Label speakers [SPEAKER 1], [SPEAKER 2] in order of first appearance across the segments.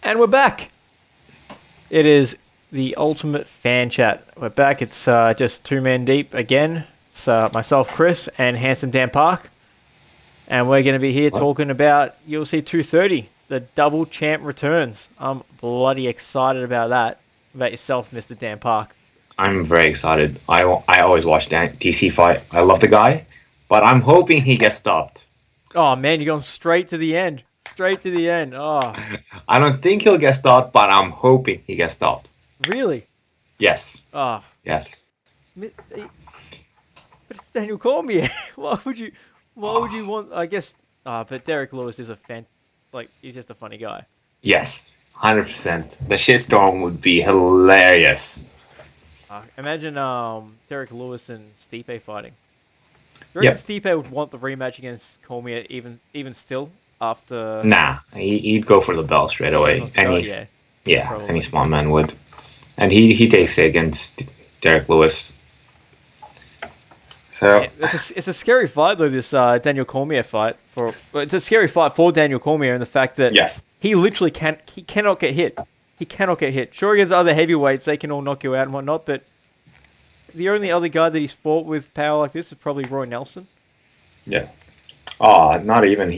[SPEAKER 1] And we're back. It is the Ultimate Fan Chat. We're back. It's just two men deep again. It's myself, Kris, and Handsome Dan Park. And we're going to be here talking about UFC 230. The double champ returns. I'm bloody excited about that. About yourself, Mr. Dan Park.
[SPEAKER 2] I'm very excited. I always watch DC fight. I love the guy, but I'm hoping he gets stopped.
[SPEAKER 1] Oh, man, you're going straight to the end. Straight to the end. Oh.
[SPEAKER 2] I don't think he'll get stopped, but I'm hoping he gets stopped.
[SPEAKER 1] Really?
[SPEAKER 2] Yes.
[SPEAKER 1] Oh.
[SPEAKER 2] Yes.
[SPEAKER 1] But it's Daniel Cormier. Why would you want? I guess. But Derrick Lewis is he's just a funny guy.
[SPEAKER 2] Yes. 100%. The shitstorm would be hilarious.
[SPEAKER 1] Imagine Derrick Lewis and Stipe fighting. You reckon Stipe would want the rematch against Cormier even still after?
[SPEAKER 2] Nah, he'd go for the belt straight away. Any small man would. And he takes it against Derrick Lewis. So
[SPEAKER 1] yeah, it's a scary fight though, this Daniel Cormier fight. It's a scary fight for Daniel Cormier in the fact that he literally cannot get hit. He cannot get hit. Sure, against other heavyweights, they can all knock you out and whatnot, but the only other guy that he's fought with power like this is probably Roy Nelson.
[SPEAKER 2] Yeah. Not even.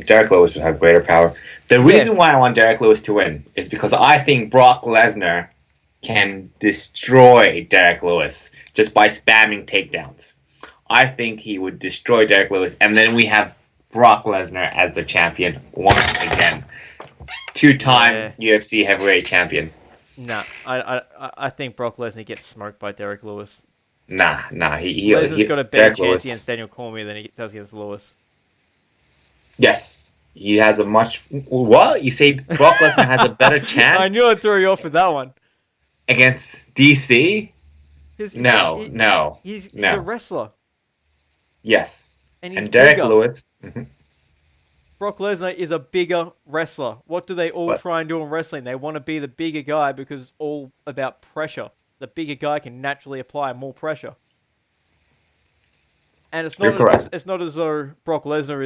[SPEAKER 2] Derrick Lewis would have greater power. The reason why I want Derrick Lewis to win is because I think Brock Lesnar can destroy Derrick Lewis just by spamming takedowns. I think he would destroy Derrick Lewis, and then we have Brock Lesnar as the champion once again. Two-time UFC heavyweight champion.
[SPEAKER 1] Nah, I think Brock Lesnar gets smoked by Derrick Lewis.
[SPEAKER 2] Nah.
[SPEAKER 1] Lesnar's got a better chance against Daniel Cormier than he does against Lewis.
[SPEAKER 2] Yes, he has a much. What? You say Brock Lesnar has a better chance?
[SPEAKER 1] I knew I'd throw you off with that one.
[SPEAKER 2] Against DC? No.
[SPEAKER 1] He's a wrestler.
[SPEAKER 2] Yes.
[SPEAKER 1] And
[SPEAKER 2] Derrick Lewis. Mm-hmm.
[SPEAKER 1] Brock Lesnar is a bigger wrestler. What do they all try and do in wrestling? They want to be the bigger guy because it's all about pressure. The bigger guy can naturally apply more pressure. And it's not as though Brock Lesnar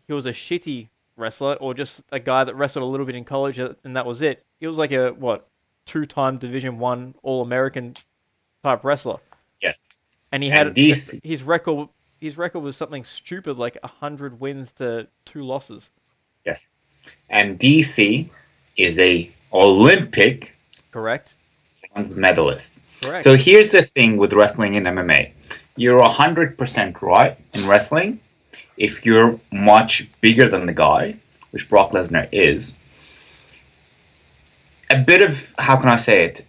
[SPEAKER 1] he was a shitty wrestler or just a guy that wrestled a little bit in college and that was it. He was like a two-time Division I All-American type wrestler.
[SPEAKER 2] Yes.
[SPEAKER 1] And he had his record. His record was something stupid like 100 wins to 2 losses.
[SPEAKER 2] Yes. And DC is a Olympic medalist. Correct. So here's the thing with wrestling and MMA. You're 100% right in wrestling if you're much bigger than the guy, which Brock Lesnar is. A bit of, how can I say it?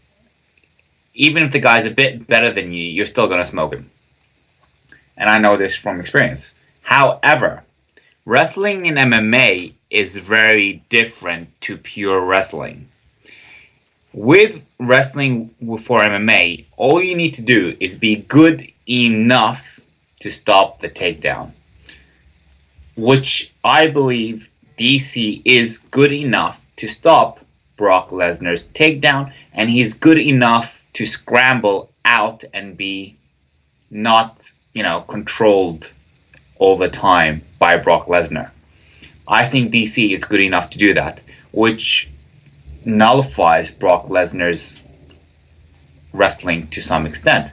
[SPEAKER 2] Even if the guy's a bit better than you, you're still going to smoke him. And I know this from experience. However, wrestling in MMA is very different to pure wrestling. With wrestling for MMA, all you need to do is be good enough to stop the takedown. Which I believe DC is good enough to stop Brock Lesnar's takedown, and he's good enough to scramble out and be not controlled all the time by Brock Lesnar. I think DC is good enough to do that, which nullifies Brock Lesnar's wrestling to some extent.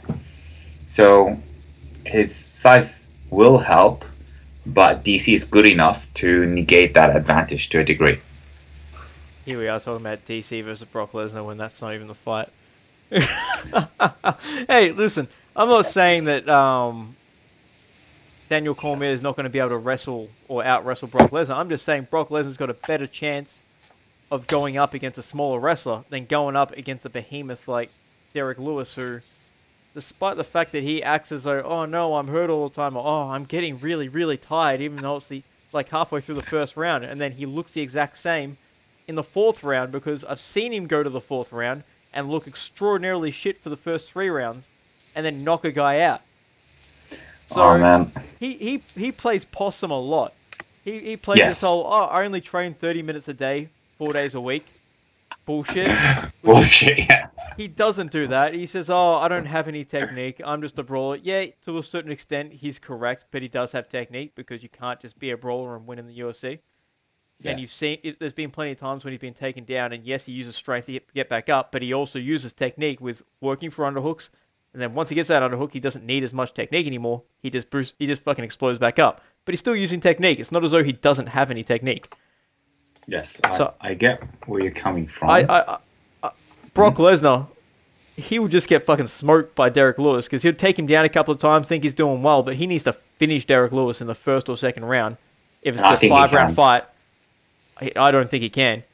[SPEAKER 2] So his size will help, but DC is good enough to negate that advantage to a degree.
[SPEAKER 1] Here we are talking about DC versus Brock Lesnar when that's not even the fight. Hey, listen, I'm not saying that Daniel Cormier is not going to be able to wrestle or out-wrestle Brock Lesnar. I'm just saying Brock Lesnar's got a better chance of going up against a smaller wrestler than going up against a behemoth like Derrick Lewis, who, despite the fact that he acts as though, oh no, I'm hurt all the time, or oh, I'm getting really, really tired, even though it's halfway through the first round, and then he looks the exact same in the 4th round, because I've seen him go to the 4th round and look extraordinarily shit for the first 3 rounds, and then knock a guy out. So he plays possum a lot. He plays this whole, I only train 30 minutes a day, 4 days a week. Bullshit.
[SPEAKER 2] Yeah.
[SPEAKER 1] He doesn't do that. He says, I don't have any technique. I'm just a brawler. Yeah, to a certain extent, he's correct, but he does have technique because you can't just be a brawler and win in the UFC. And you've seen there's been plenty of times when he's been taken down, and yes, he uses strength to get back up, but he also uses technique with working for underhooks. And then once he gets that underhook, he doesn't need as much technique anymore. He just fucking explodes back up. But he's still using technique. It's not as though he doesn't have any technique.
[SPEAKER 2] Yes,
[SPEAKER 1] So
[SPEAKER 2] I get where you're coming from.
[SPEAKER 1] Brock Lesnar, he would just get fucking smoked by Derrick Lewis because he'll take him down a couple of times, think he's doing well, but he needs to finish Derrick Lewis in the first or second round. If it's a 5-round fight, I don't think he can.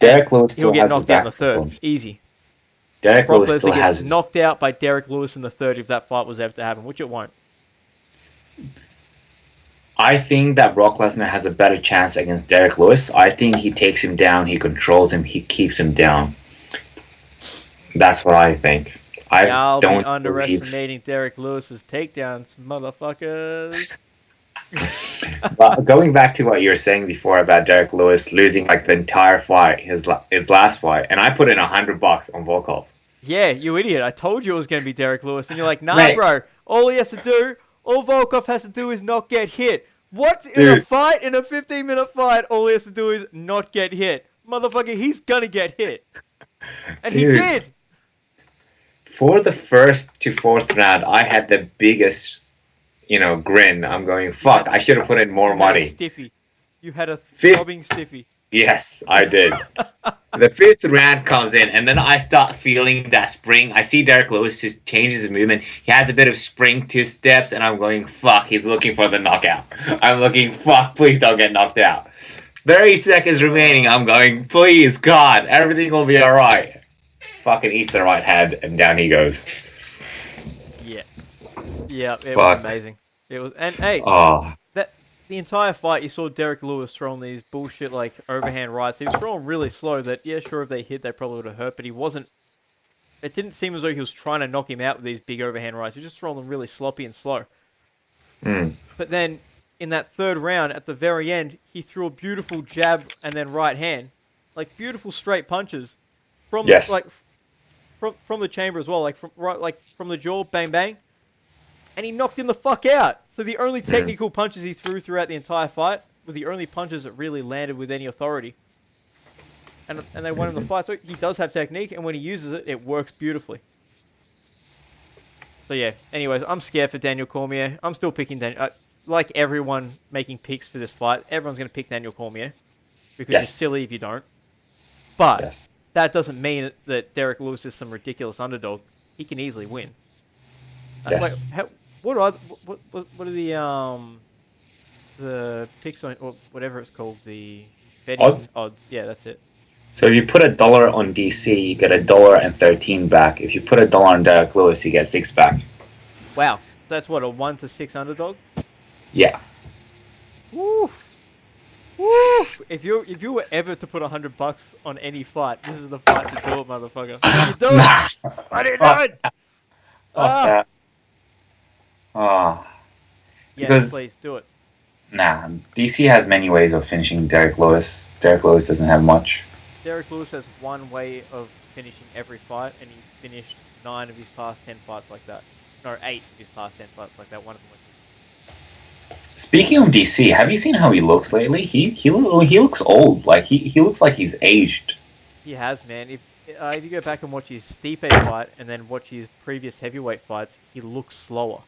[SPEAKER 2] Derrick Lewis still
[SPEAKER 1] he'll get
[SPEAKER 2] has
[SPEAKER 1] knocked out in the third. Easy.
[SPEAKER 2] Derrick
[SPEAKER 1] Brock
[SPEAKER 2] Lewis
[SPEAKER 1] Lesnar
[SPEAKER 2] still
[SPEAKER 1] gets
[SPEAKER 2] has
[SPEAKER 1] knocked out by Derrick Lewis in the third if that fight was ever to happen, which it won't.
[SPEAKER 2] I think that Brock Lesnar has a better chance against Derrick Lewis. I think he takes him down, he controls him, he keeps him down. That's what I think.
[SPEAKER 1] Y'all be underestimating Derrick Lewis's takedowns, motherfuckers.
[SPEAKER 2] But going back to what you were saying before about Derrick Lewis losing like the entire fight, his last fight, and I put in $100 on Volkov.
[SPEAKER 1] Yeah, you idiot! I told you it was going to be Derrick Lewis, and you're like, nah, bro. All Volkov has to do is not get hit. What? In a fight, in a 15-minute fight, all he has to do is not get hit. Motherfucker, he's gonna get hit. And he did!
[SPEAKER 2] For the first to fourth round, I had the biggest, grin. I'm going, fuck, I should have put in more money.
[SPEAKER 1] Stiffy. You had a throbbing stiffy.
[SPEAKER 2] Yes, I did. The fifth round comes in, and then I start feeling that spring. I see Derrick Lewis just changes his movement. He has a bit of spring 2 steps, and I'm going, fuck, he's looking for the knockout. I'm looking, fuck, please don't get knocked out. 30 seconds remaining, I'm going, please, God, everything will be alright. Fucking eats the right hand, and down he goes.
[SPEAKER 1] Yeah. Yeah, it was amazing. It was, and hey, the entire fight, you saw Derrick Lewis throwing these bullshit, like, overhand rights. He was throwing really slow that, yeah, sure, if they hit, they probably would have hurt, but he wasn't... It didn't seem as though he was trying to knock him out with these big overhand rights. He was just throwing them really sloppy and slow. But then, in that third round, at the very end, he threw a beautiful jab and then right hand. Like, beautiful straight punches. From the chamber as well, like, from the jaw, bang, bang. And he knocked him the fuck out. So the only technical punches he threw throughout the entire fight were the only punches that really landed with any authority. And they won him the fight. So he does have technique, and when he uses it, it works beautifully. So yeah, anyways, I'm scared for Daniel Cormier. I'm still picking Daniel. Like everyone making picks for this fight, everyone's going to pick Daniel Cormier. Because you're silly if you don't. But that doesn't mean that Derrick Lewis is some ridiculous underdog. He can easily win.
[SPEAKER 2] Yes.
[SPEAKER 1] What are the picks on, or whatever it's called, the betting odds? Yeah, that's it.
[SPEAKER 2] So if you put $1 on DC, you get $1.13 back. If you put $1 on Derrick Lewis, you get 6 back.
[SPEAKER 1] Wow, so that's what, a 1 to 6 underdog?
[SPEAKER 2] Yeah.
[SPEAKER 1] Woo! Woo! If you were ever to put $100 on any fight, this is the fight to do it, motherfucker. Why do you do it? Why do you do it? Yes, please do it.
[SPEAKER 2] Nah, DC has many ways of finishing Derrick Lewis. Derrick Lewis doesn't have much.
[SPEAKER 1] Derrick Lewis has one way of finishing every fight, and he's finished 9 of his past 10 fights like that. No, 8 of his past 10 fights like that. One of them was...
[SPEAKER 2] Speaking of DC, have you seen how he looks lately? He looks old. Like he looks like he's aged.
[SPEAKER 1] He has, man. If you go back and watch his Stipe fight and then watch his previous heavyweight fights, he looks slower.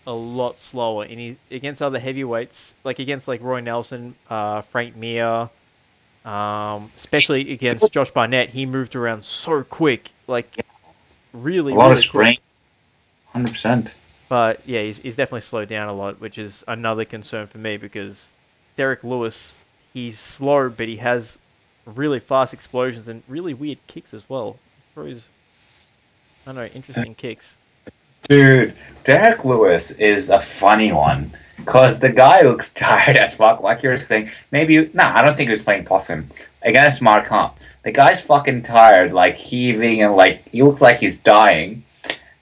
[SPEAKER 1] A lot slower. And he's against other heavyweights, like against like Roy Nelson, Frank Mir, especially against Josh Barnett, he moved around so quick, like really,
[SPEAKER 2] a lot
[SPEAKER 1] really
[SPEAKER 2] of spring. 100%.
[SPEAKER 1] But yeah, he's definitely slowed down a lot, which is another concern for me because Derrick Lewis, he's slow, but he has really fast explosions and really weird kicks as well. He throws, I don't know, interesting kicks.
[SPEAKER 2] Dude, Derrick Lewis is a funny one. Because the guy looks tired as fuck, like you were saying. I don't think he was playing possum against Mark Hunt. The guy's fucking tired, like heaving, and like he looks like he's dying.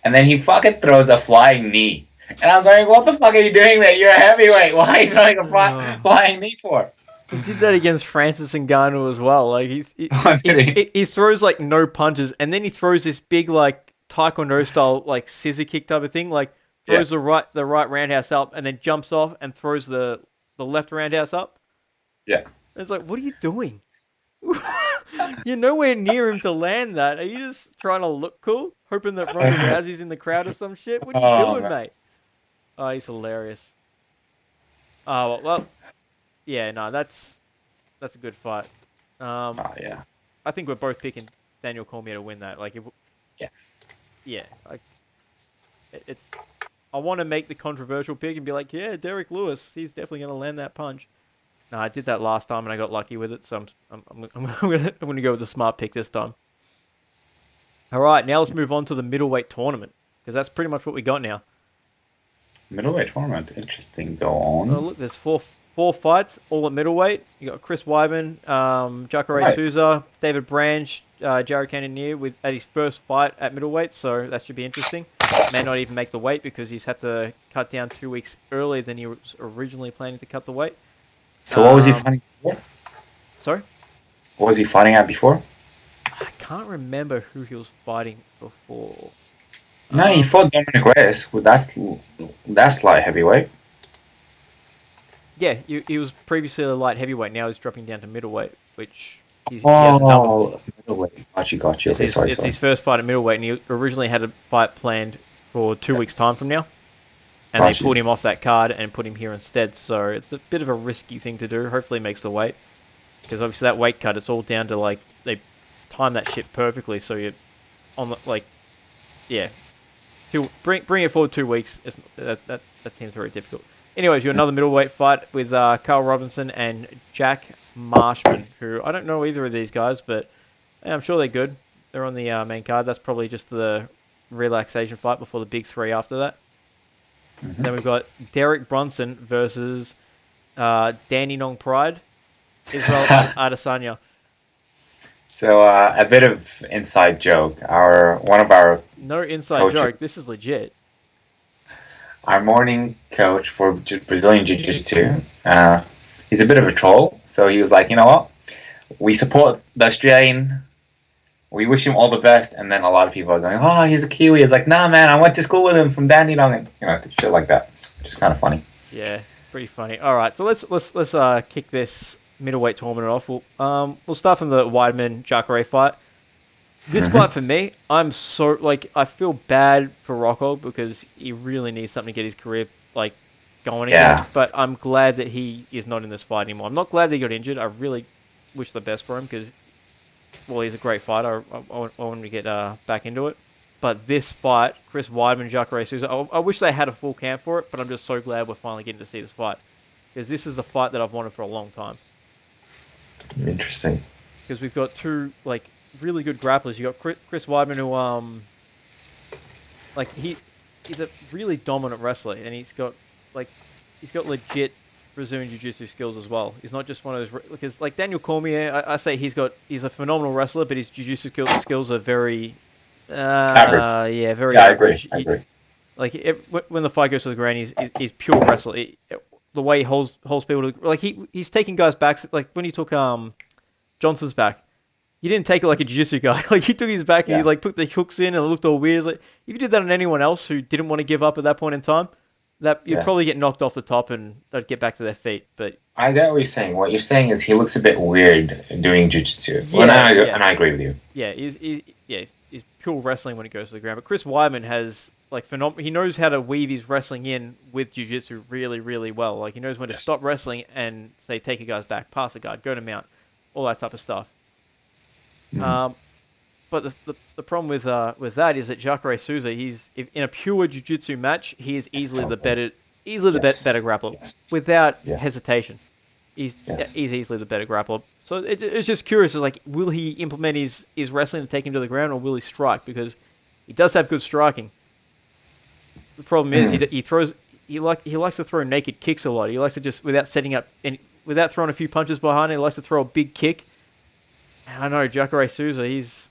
[SPEAKER 2] And then he fucking throws a flying knee. And I'm going, what the fuck are you doing, man? You're a heavyweight. Why are you throwing a flying knee for?
[SPEAKER 1] He did that against Francis Ngannou as well. Like he throws like no punches, and then he throws this big like Taekwondo style like scissor kick type of thing. Like throws the right roundhouse up, and then jumps off and throws the left roundhouse up.
[SPEAKER 2] Yeah.
[SPEAKER 1] It's like, what are you doing? You're nowhere near him to land that. Are you just trying to look cool? Hoping that Ronda Rousey's in the crowd or some shit? What are you
[SPEAKER 2] Oh
[SPEAKER 1] doing,
[SPEAKER 2] man.
[SPEAKER 1] mate? Oh, he's hilarious. Oh, well, yeah, no, that's a good fight. Um,
[SPEAKER 2] Oh yeah.
[SPEAKER 1] I think we're both picking Daniel Cormier to win that. Like, if,
[SPEAKER 2] Yeah.
[SPEAKER 1] yeah, like it's. I want to make the controversial pick and be like, yeah, Derrick Lewis, he's definitely gonna land that punch. No, I did that last time and I got lucky with it, so I'm gonna go with the smart pick this time. All right, now let's move on to the middleweight tournament because that's pretty much what we got now.
[SPEAKER 2] Middleweight tournament. Interesting. Go on.
[SPEAKER 1] Look, there's four fights all at middleweight. You got Chris Weidman, Jacare
[SPEAKER 2] Right.
[SPEAKER 1] Souza, David Branch, Jared Cannonier with at his first fight at middleweight, so that should be interesting. May not even make the weight because he's had to cut down 2 weeks earlier than he was originally planning to cut the weight.
[SPEAKER 2] So what was he fighting before?
[SPEAKER 1] Sorry,
[SPEAKER 2] What was he fighting at before?
[SPEAKER 1] I can't remember who he was fighting before.
[SPEAKER 2] No, he fought Dominic Reyes. Well, that's light heavyweight.
[SPEAKER 1] Yeah, he was previously a light heavyweight. Now he's dropping down to middleweight, which he hasn't done before.
[SPEAKER 2] Oh, middleweight. Got you. Okay, sorry.
[SPEAKER 1] It's his first fight at middleweight, and he originally had a fight planned for 2 weeks' time from now. And they pulled him off that card and put him here instead. So it's a bit of a risky thing to do. Hopefully, it makes the weight because obviously that weight cut, it's all down to like they time that shit perfectly. So you're on the like, yeah, bring it forward 2 weeks. That seems very difficult. Anyways, you got another middleweight fight with Carl Robinson and Jack Marshman, who I don't know either of these guys, but I'm sure they're good. They're on the main card. That's probably just the relaxation fight before the big three after that.
[SPEAKER 2] Mm-hmm.
[SPEAKER 1] Then we've got Derek Brunson versus Danny Nong Pride, Israel Adesanya.
[SPEAKER 2] So a bit of inside joke. One of our
[SPEAKER 1] No inside
[SPEAKER 2] coaches,
[SPEAKER 1] joke. This is legit.
[SPEAKER 2] our morning coach for Brazilian Jiu-Jitsu, he's a bit of a troll. So he was like, you know what? We support the Australian. We wish him all the best. And then a lot of people are going, oh, he's a Kiwi. It's like, nah, man, I went to school with him from Dandenong, and shit like that. Which is kind of funny.
[SPEAKER 1] Yeah, pretty funny. All right, so let's kick this middleweight tournament off. We'll start from the Weidman Jacare fight. This fight for me, I feel bad for Rocco because he really needs something to get his career like going again. But I'm glad that he is not in this fight anymore. I'm not glad that he got injured. I really wish the best for him because, well, he's a great fighter. I want him to get back into it. But this fight, Chris Weidman, Jacare Souza, I wish they had a full camp for it, but I'm just so glad we're finally getting to see this fight. Because this is the fight that I've wanted for a long time.
[SPEAKER 2] Interesting.
[SPEAKER 1] Because we've got two, like, really good grapplers. You got Chris Weidman, who, he's a really dominant wrestler, and he's got legit Brazilian Jiu-Jitsu skills as well. He's not just one of those, because, like, Daniel Cormier, I say he's a phenomenal wrestler, but his Jiu-Jitsu skills are very...
[SPEAKER 2] average.
[SPEAKER 1] Yeah, very
[SPEAKER 2] average. I agree.
[SPEAKER 1] When the fight goes to the ground, he's pure wrestler. The way he holds people, he's taking guys back. Like when he took Johnson's back, he didn't take it like a jiu-jitsu guy. Like he took his back and he put the hooks in and it looked all weird. It's like if you did that on anyone else who didn't want to give up at that point in time, that you'd probably get knocked off the top and they'd get back to their feet. But
[SPEAKER 2] I get what you're saying. What you're saying is he looks a bit weird doing jiu-jitsu. And I agree with you.
[SPEAKER 1] Yeah, he's pure wrestling when it goes to the ground. But Chris Weidman has he knows how to weave his wrestling in with jiu-jitsu really, really well. Like he knows when to stop wrestling and say take a guy's back, pass a guard, go to mount, all that type of stuff. But the problem with that is that Jacare Souza, in a pure jiu-jitsu match, he is easily the better grappler without hesitation. He's easily the better grappler. So it's just curious. It's like, will he implement his wrestling to take him to the ground, or will he strike? Because he does have good striking. The problem is he likes to throw naked kicks a lot. He likes to just without setting up and without throwing a few punches behind. He likes to throw a big kick. And I know Jacare Souza. He's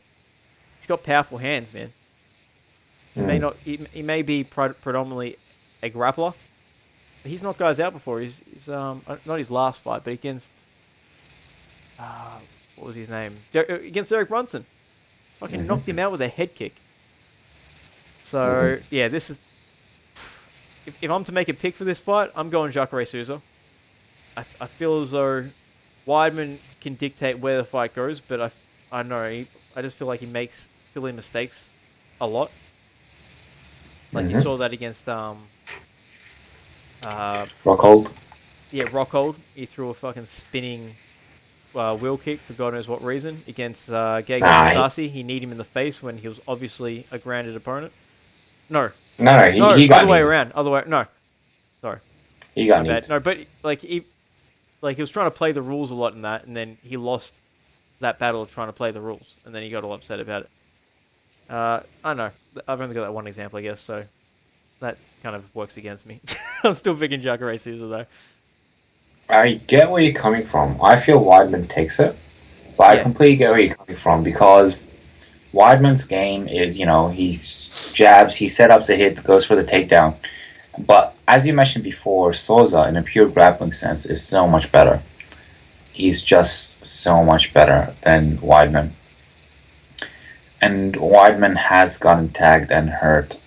[SPEAKER 1] got powerful hands, man. He may be predominantly a grappler. But he's knocked guys out before. He's not his last fight, but against what was his name? Against Derrick Brunson. Fucking knocked him out with a head kick. So this is. If I'm to make a pick for this fight, I'm going Jacare Souza. I feel as though Weidman can dictate where the fight goes, but I don't know. I just feel like he makes silly mistakes a lot. Like you saw that against
[SPEAKER 2] Rockhold.
[SPEAKER 1] yeah, Rockhold. He threw a fucking spinning wheel kick for God knows what reason against Gegard Mousasi. He kneed him in the face when he was obviously a grounded opponent. No,
[SPEAKER 2] he got
[SPEAKER 1] other way
[SPEAKER 2] kneed.
[SPEAKER 1] around. Other way. No, sorry.
[SPEAKER 2] He got
[SPEAKER 1] My
[SPEAKER 2] kneed.
[SPEAKER 1] bad. No, but like he was trying to play the rules a lot in that, and then he lost that battle of trying to play the rules, and then he got all upset about it. I don't know. I've only got that one example, I guess, so that kind of works against me. I'm still picking Jacare Souza though.
[SPEAKER 2] I get where you're coming from. I feel Weidman takes it, but I completely get where you're coming from because Weidman's game is, he jabs, he set up the hits, goes for the takedown. But as you mentioned before, Souza, in a pure grappling sense, is so much better. He's just so much better than Weidman. And Weidman has gotten tagged and hurt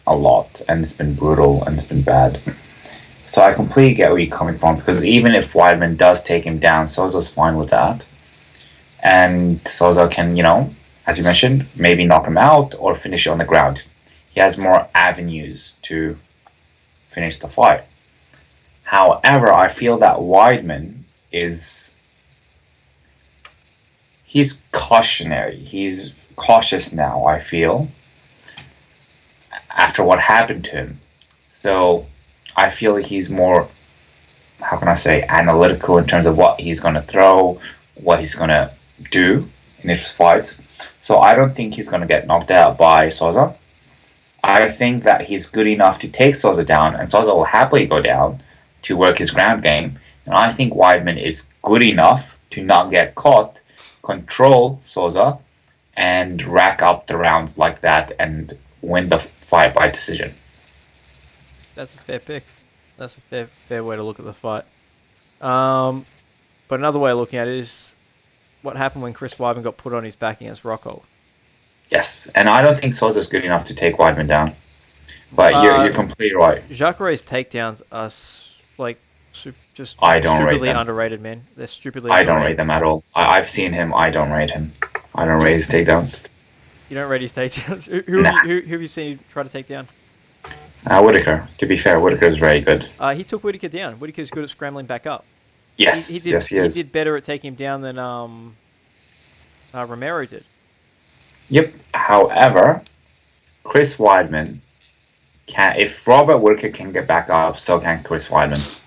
[SPEAKER 2] a lot, and it's been brutal and it's been bad. So I completely get where you're coming from, because even if Weidman does take him down, Souza's fine with that. And Souza can, as you mentioned, maybe knock him out or finish it on the ground. He has more avenues to finish the fight. However, I feel that Weidman he's cautionary. He's cautious now, I feel, after what happened to him. So I feel he's more, analytical in terms of what he's going to throw, what he's going to do in his fights. So I don't think he's going to get knocked out by Souza. I think that he's good enough to take Souza down, and Souza will happily go down to work his ground game. And I think Weidman is good enough to not get caught, control Souza, and rack up the rounds like that and win the fight by decision.
[SPEAKER 1] That's a fair pick. That's a fair way to look at the fight. But another way of looking at it is what happened when Chris Weidman got put on his back against Rockhold.
[SPEAKER 2] Yes, and I don't think Souza's good enough to take Weidman down. But you're completely right.
[SPEAKER 1] Jacare's takedowns are just
[SPEAKER 2] I don't
[SPEAKER 1] stupidly
[SPEAKER 2] rate them.
[SPEAKER 1] Underrated, man. They're stupidly
[SPEAKER 2] I
[SPEAKER 1] underrated.
[SPEAKER 2] don't rate them at all. I've seen him. I don't rate him. I don't rate his takedowns.
[SPEAKER 1] You don't rate his takedowns? Who have you seen try to take down?
[SPEAKER 2] Whitaker. To be fair, Whitaker's very good.
[SPEAKER 1] He took Whitaker down. Whitaker's good at scrambling back up.
[SPEAKER 2] Yes,
[SPEAKER 1] he
[SPEAKER 2] is.
[SPEAKER 1] He did better at taking him down than Romero did.
[SPEAKER 2] Yep. However, Chris Weidman can. If Robert Whitaker can get back up, so can Chris Weidman.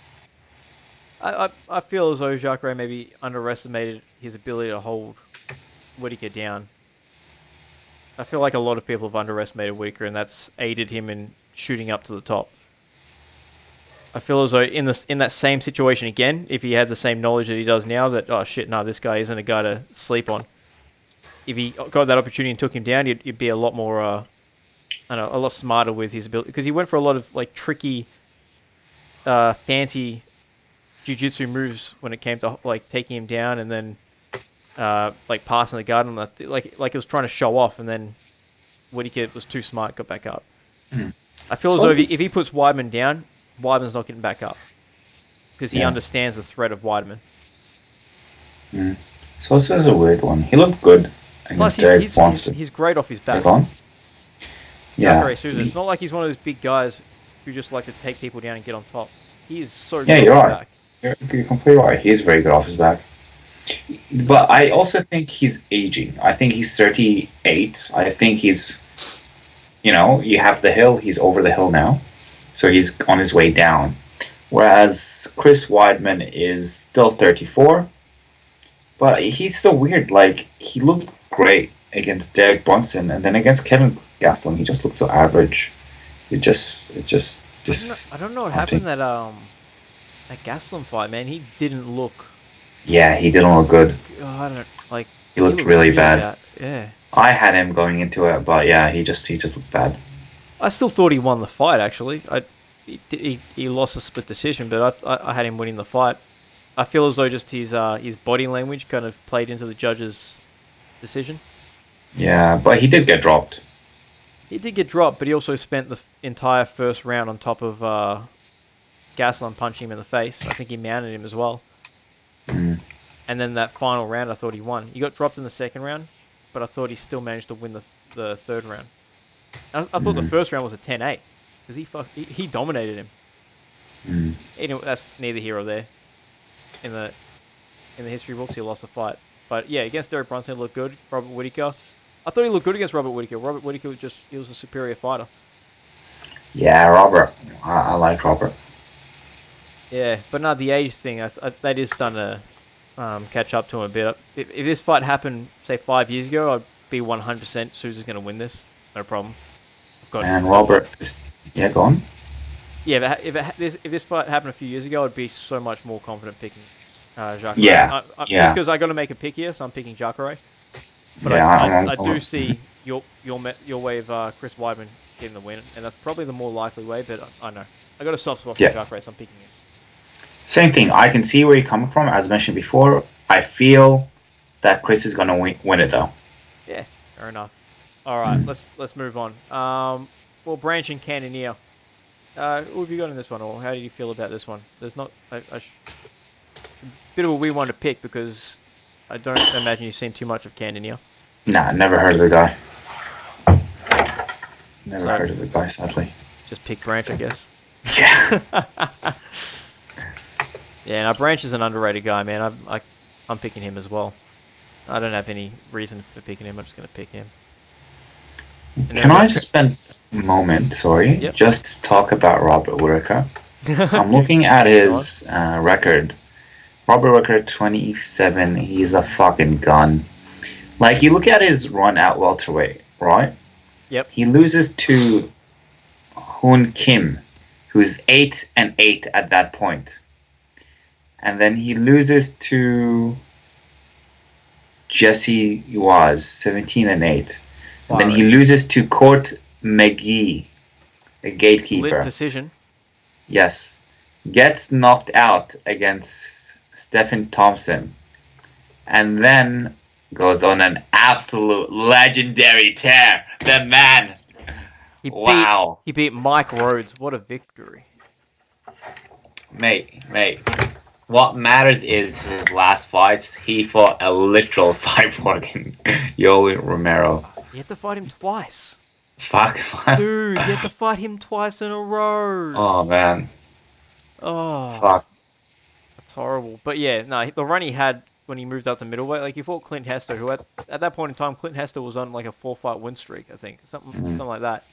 [SPEAKER 1] I feel as though Jacare maybe underestimated his ability to hold Whitaker down. I feel like a lot of people have underestimated Whitaker, and that's aided him in shooting up to the top. I feel as though in that same situation again, if he had the same knowledge that he does now, that this guy isn't a guy to sleep on. If he got that opportunity and took him down, you'd be a lot more, a lot smarter with his ability, because he went for a lot of tricky, fancy jiu-jitsu moves when it came to taking him down and then passing the guard on that, like it was trying to show off, and then Whitaker was too smart, got back up. I feel as though if he puts Weidman down, Weidman's not getting back up because he understands the threat of Weidman.
[SPEAKER 2] So this is a weird one. He looked good.
[SPEAKER 1] Plus, he's great off his back.
[SPEAKER 2] Yeah.
[SPEAKER 1] It's not like he's one of those big guys who just like to take people down and get on top. He is so good
[SPEAKER 2] off his
[SPEAKER 1] back.
[SPEAKER 2] You're completely right. He's very good off his back. But I also think he's aging. I think he's 38. I think he's, you have the hill. He's over the hill now. So he's on his way down. Whereas Chris Weidman is still 34. But he's so weird. He looked great against Derrick Brunson. And then against Kevin Gastelum, he just looked so average. I
[SPEAKER 1] don't know what happened that Gastelum fight, man. He didn't look...
[SPEAKER 2] Yeah, he didn't look good.
[SPEAKER 1] I don't like.
[SPEAKER 2] He looked really bad.
[SPEAKER 1] Yeah.
[SPEAKER 2] I had him going into it, but yeah, he just looked bad.
[SPEAKER 1] I still thought he won the fight. Actually, he lost a split decision, but I had him winning the fight. I feel as though just his body language kind of played into the judge's decision.
[SPEAKER 2] Yeah, but he did get dropped.
[SPEAKER 1] He did get dropped, but he also spent the entire first round on top of Gastelum punching him in the face. I think he mounted him as well. And then that final round, I thought he won. He got dropped in the second round, but I thought he still managed to win the third round. I thought the first round was a 10-8 because he dominated him. Anyway, that's neither here or there. In the history books, he lost the fight. But yeah, against Derrick Brunson, he looked good. Robert Whittaker, I thought he looked good against Robert Whittaker. Robert Whittaker he was a superior fighter.
[SPEAKER 2] Yeah, Robert. I like Robert.
[SPEAKER 1] Yeah, but no, the age thing, that is starting to catch up to him a bit. If this fight happened, say 5 years ago, I'd be 100% Sousa's going to win this. No problem.
[SPEAKER 2] Robert yeah, go on.
[SPEAKER 1] Yeah, if this fight happened a few years ago, I'd be so much more confident picking Jacare.
[SPEAKER 2] Yeah,
[SPEAKER 1] Just because I got to make a pick here, so I'm picking Jacare. But
[SPEAKER 2] yeah,
[SPEAKER 1] I do see your way of Chris Weidman getting the win, and that's probably the more likely way. But I know I got a soft spot for Jacare, so I'm picking him.
[SPEAKER 2] Same thing. I can see where you're coming from. As mentioned before, I feel that Kris is gonna win it though.
[SPEAKER 1] Yeah, fair enough. All right, let's move on. Well, Branch and Cannonier. Who have you got in this one, or how do you feel about this one? There's not a bit of a weird one to pick because I don't imagine you've seen too much of Cannonier.
[SPEAKER 2] Nah, never heard of the guy. Never heard of the guy, sadly.
[SPEAKER 1] Just pick Branch, I guess.
[SPEAKER 2] Yeah.
[SPEAKER 1] Yeah, now Branch is an underrated guy, man. I'm picking him as well. I don't have any reason for picking him. I'm just going to pick him.
[SPEAKER 2] Can I just spend a moment, just to talk about Robert Whittaker? I'm looking at his record. Robert Whittaker, 27. He's a fucking gun. Like, you look at his run at welterweight, right?
[SPEAKER 1] Yep.
[SPEAKER 2] He loses to Hoon Kim, who's 8-8 at that point. And then he loses to Jesse Waz, 17-8. And then he loses to Court McGee, a gatekeeper.
[SPEAKER 1] Split decision.
[SPEAKER 2] Yes. Gets knocked out against Stephen Thompson. And then goes on an absolute legendary tear. The man.
[SPEAKER 1] He beat Mike Rhodes. What a victory.
[SPEAKER 2] Mate. What matters is his last fights. He fought a literal cyborg in Yoel Romero.
[SPEAKER 1] You had to fight him twice.
[SPEAKER 2] Fuck.
[SPEAKER 1] Dude, you had to fight him twice in a row.
[SPEAKER 2] Oh, man.
[SPEAKER 1] Oh.
[SPEAKER 2] Fuck.
[SPEAKER 1] That's horrible. But yeah, no, the run he had when he moved up to middleweight, like he fought Clint Hester, who at that point in time, Clint Hester was on like a 4-fight win streak, I think. Something like that.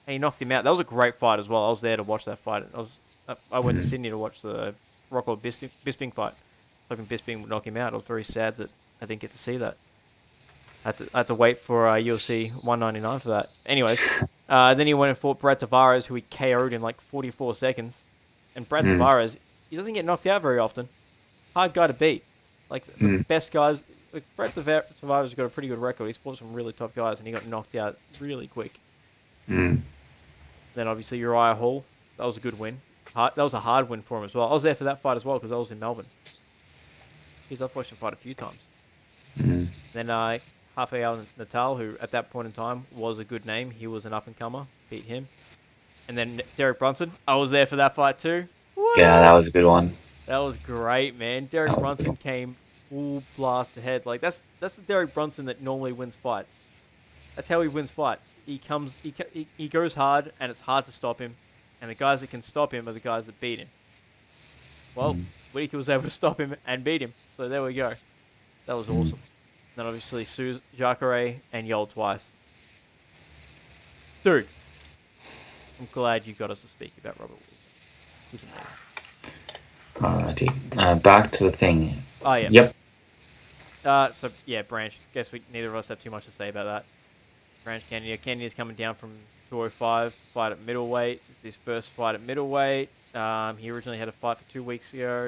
[SPEAKER 1] And he knocked him out. That was a great fight as well. I was there to watch that fight. I went to Sydney to watch the Rocco Bisping fight. Hoping Bisping would knock him out. I was very sad that I didn't get to see that. I had to wait for UFC 199 for that. Anyways, then he went and fought Brad Tavares, who he KO'd in like 44 seconds. And Brad Tavares, he doesn't get knocked out very often. Hard guy to beat. Like the best guys. Like Brad Tavares has got a pretty good record. He's fought some really tough guys, and he got knocked out really quick. Then obviously Uriah Hall. That was a good win. That was a hard win for him as well. I was there for that fight as well because I was in Melbourne. I've watched him fight a few times. Then Rafael Natal, who at that point in time was a good name. He was an up-and-comer. Beat him. And then Derrick Brunson. I was there for that fight too. Woo!
[SPEAKER 2] Yeah, that was a good one.
[SPEAKER 1] That was great, man. Derrick Brunson came full blast ahead. Like that's the Derrick Brunson that normally wins fights. That's how he wins fights. He goes hard, and it's hard to stop him. And the guys that can stop him are the guys that beat him. Well, Whittaker was able to stop him and beat him. So there we go. That was awesome. Then obviously Jacare and Yoel twice. Dude, I'm glad you got us to speak about Robert Whittaker. He's amazing.
[SPEAKER 2] Alrighty. Back to the thing.
[SPEAKER 1] Oh, yeah.
[SPEAKER 2] Yep.
[SPEAKER 1] So, yeah, Branch. Guess neither of us have too much to say about that. Branch Cannonier. Cannonier's coming down from 205 to fight at middleweight. It's his first fight at middleweight. He originally had a fight for 2 weeks ago.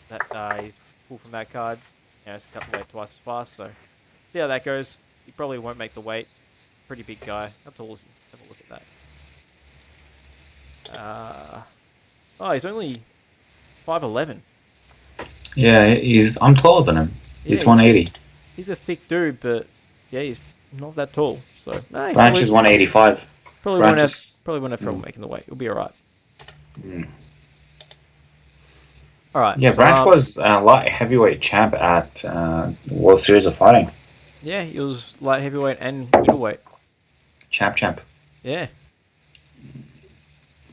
[SPEAKER 1] He's pulled from that card. He's cut the weight twice as fast, so see how that goes. He probably won't make the weight. Pretty big guy. How tall is he? Let's have a look at that. He's only 5'11".
[SPEAKER 2] Yeah, I'm taller than him. He's 180.
[SPEAKER 1] He's a thick dude, but yeah, he's not that tall. So
[SPEAKER 2] Branch is 185.
[SPEAKER 1] Probably won't have trouble making the weight. He'll be alright. All right.
[SPEAKER 2] Yeah,
[SPEAKER 1] So,
[SPEAKER 2] Branch was a light heavyweight champ at World Series of Fighting.
[SPEAKER 1] yeah, he was light heavyweight and middleweight.
[SPEAKER 2] Champ.
[SPEAKER 1] Yeah.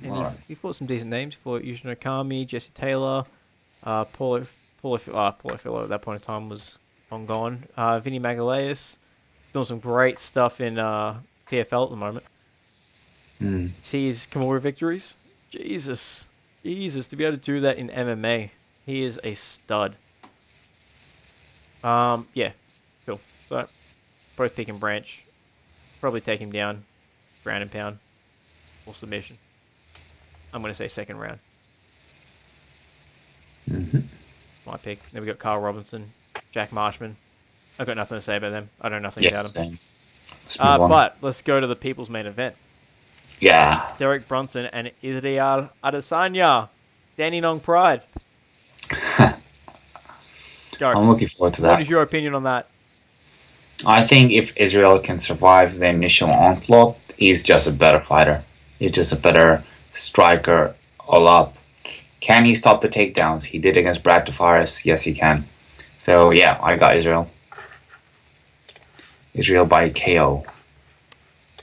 [SPEAKER 1] And
[SPEAKER 2] Alright.
[SPEAKER 1] he fought some decent names. He fought Yushin Okami, Jesse Taylor, Paulo Fillo at that point in time was long gone. Vinny Magalhaes doing some great stuff in PFL at the moment.
[SPEAKER 2] Mm.
[SPEAKER 1] See his Kimura victories? Jesus, to be able to do that in MMA, he is a stud. Yeah, cool. So both pick and Branch, probably take him down, ground and pound, or submission. I'm gonna say second round.
[SPEAKER 2] Mm-hmm.
[SPEAKER 1] My pick. Then we got Carl Robinson, Jack Marshman. I've got nothing to say about them. I know nothing
[SPEAKER 2] Yeah,
[SPEAKER 1] about them.
[SPEAKER 2] same. Let's move on.
[SPEAKER 1] But let's go to the people's main event.
[SPEAKER 2] Yeah.
[SPEAKER 1] Derrick Brunson and Israel Adesanya. Danny Nong Pride. Go.
[SPEAKER 2] I'm looking forward to that.
[SPEAKER 1] What is your opinion on that?
[SPEAKER 2] I think if Israel can survive the initial onslaught, he's just a better fighter. He's just a better striker all up. Can he stop the takedowns? He did against Brad Tavares. Yes, he can. So, yeah, I got Israel. Israel by KO.